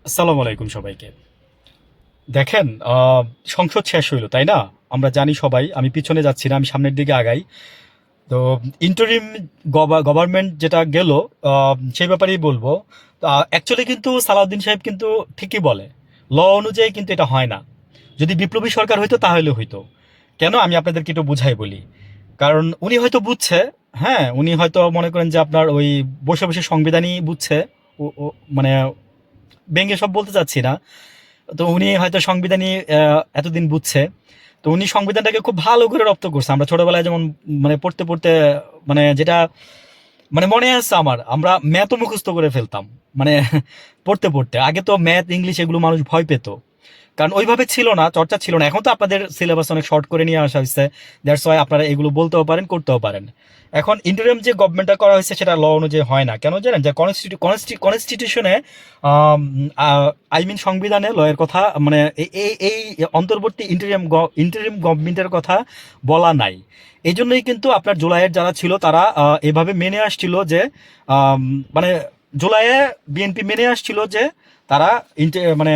আসসালামু আলাইকুম সবাইকে। দেখেন, সংসদ শেষ হইল, তাই না? আমরা জানি সবাই। আমি পিছনে যাচ্ছি না, আমি সামনের দিকে আগাই। তো ইন্টারিম গভর্নমেন্ট যেটা গেল, সেই ব্যাপারেই বলবো। অ্যাকচুয়ালি কিন্তু সালাউদ্দিন সাহেব কিন্তু ঠিকই বলে, ল অনুযায়ী কিন্তু এটা হয় না। যদি বিপ্লবী সরকার হইতো তাহলে হইতো। কেন, আমি আপনাদেরকে একটু বুঝাই বলি। কারণ উনি হয়তো বুঝছে, হ্যাঁ, উনি হয়তো মনে করেন যে আপনার ওই বসে বসে সংবিধানই বুঝছে। মানে ব্যঙ্গে সব বলতে চাচ্ছি না। তো উনি হয়তো সংবিধানই এতদিন বুঝছে। তো উনি সংবিধানটাকে খুব ভালো করে রপ্ত করছে। আমরা ছোটবেলায় যেমন মানে পড়তে পড়তে মানে যেটা মানে মনে আছে আমার, আমরা ম্যাথও মুখস্থ করে ফেলতাম। মানে পড়তে পড়তে আগে তো ম্যাথ ইংলিশ এগুলো মানুষ ভয় পেত, কারণ ওইভাবে ছিল না, চর্চা ছিল না। এখন তো আপনাদের সিলেবাস অনেক শর্ট করে নিয়ে আসা হয়েছে, দ্যাটস ওয়াই আপনারা এগুলো বলতেও পারেন, করতেও পারেন। এখন ইন্টারিম যে গভর্নমেন্টটা করা হয়েছে সেটা ল অনুযায়ী হয় না। কেন জানেন? যে কনস্টিটিউশনে, আই মিন সংবিধানে লয়ের কথা, মানে এই অন্তর্বর্তী ইন্টারিম গভর্নমেন্টের কথা বলা নাই। এই জন্যই কিন্তু আপনার জুলাইয়ের যারা ছিল তারা এভাবে মেনে আসছিল যে আম, মানে জুলাইয়ে বিএনপি মেনে আসছিল যে তারা মানে,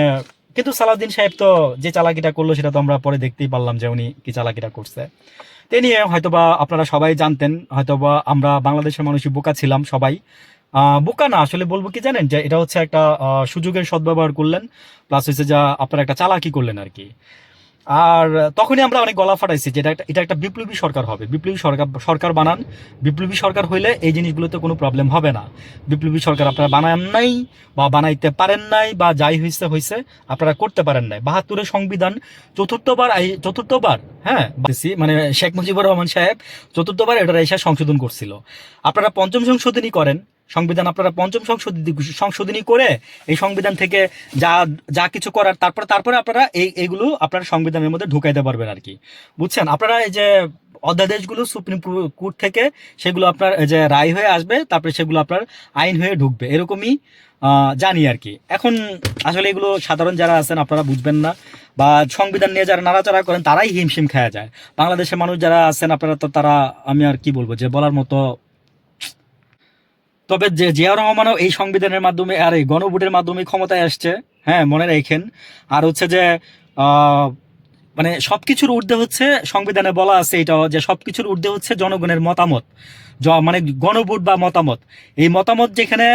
কিন্তু সালাউদ্দিন সাহেব তো যে চালাকিটা করলো সেটা তো আমরা পরে দেখতেই পারলাম যে উনি কি চালাকিটা করছে। তে নিয়ে হয়তোবা আপনারা সবাই জানতেন, হয়তোবা আমরা বাংলাদেশের মানুষই বোকা ছিলাম সবাই। বোকা না, আসলে বলবো কি জানেন, যে এটা হচ্ছে একটা সুযোগের সদ্ব্যবহার করলেন, প্লাস হচ্ছে যা আপনারা একটা চালাকি করলেন আর কি। আর তখনই আমরা অনেক গলা ফাটাইছি যে এটা একটা বিপ্লবী সরকার হবে, বিপ্লবী সরকার সরকার বানান। বিপ্লবী সরকার হইলে এই জিনিসগুলোতে কোনো প্রবলেম হবে না। বিপ্লবী সরকার আপনারা বানান নাই, বা বানাইতে পারেন নাই, বা যাই হয়েছে হয়েছে, আপনারা করতে পারেন নাই। ৭২-এর সংবিধান চতুর্থবার, হ্যাঁ বলতেছি, মানে শেখ মুজিবুর রহমান সাহেব চতুর্থবার এটা এসে সংশোধন করছিল। আপনারা পঞ্চম সংশোধনী করেন সংবিধান, আপনারা পঞ্চম সংশোধনী করে এই সংবিধান থেকে যা যা কিছু করার, তারপরে তারপরে আপনারা এইগুলো আপনার সংবিধানের মধ্যে ঢুকাইতে পারবেন আর কি। বুঝছেন? আপনারা এই যে অধ্যাদেশগুলো সুপ্রিম কোর্ট থেকে, সেগুলো আপনার এই যে রায় হয়ে আসবে, তারপরে সেগুলো আপনার আইন হয়ে ঢুকবে, এরকমই জানি আর কি। এখন আসলে এগুলো সাধারণ যারা আছেন আপনারা বুঝবেন না, বা সংবিধান নিয়ে যারা নাড়াচাড়া করেন তারাই হিমশিম খাওয়া যায়। বাংলাদেশের মানুষ যারা আছেন আপনারা তো তারা, আমি আর কি বলবো, যে বলার মতো। তবে যে জিয়াউর রহমানও এই সংবিধানের মাধ্যমে আর এই গণভোটের মাধ্যমে ক্ষমতায় আসছে, হ্যাঁ মনে রাখেন। আর হচ্ছে যে আহ, মানে সবকিছুর ঊর্ধ্বে হচ্ছে, সংবিধানে বলা আছে এটা, যে সবকিছুর ঊর্ধ্বে হচ্ছে জনগণের মতামত। মানে গণভোট বা মতামত, এই মতামত যেখানে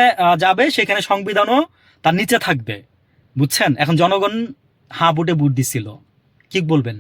যাবে সেখানে সংবিধানও তার নিচে থাকবে। বুঝছেন? এখন জনগণ হাঁ ভোটে ভোট দিছিল, কি বলবেন?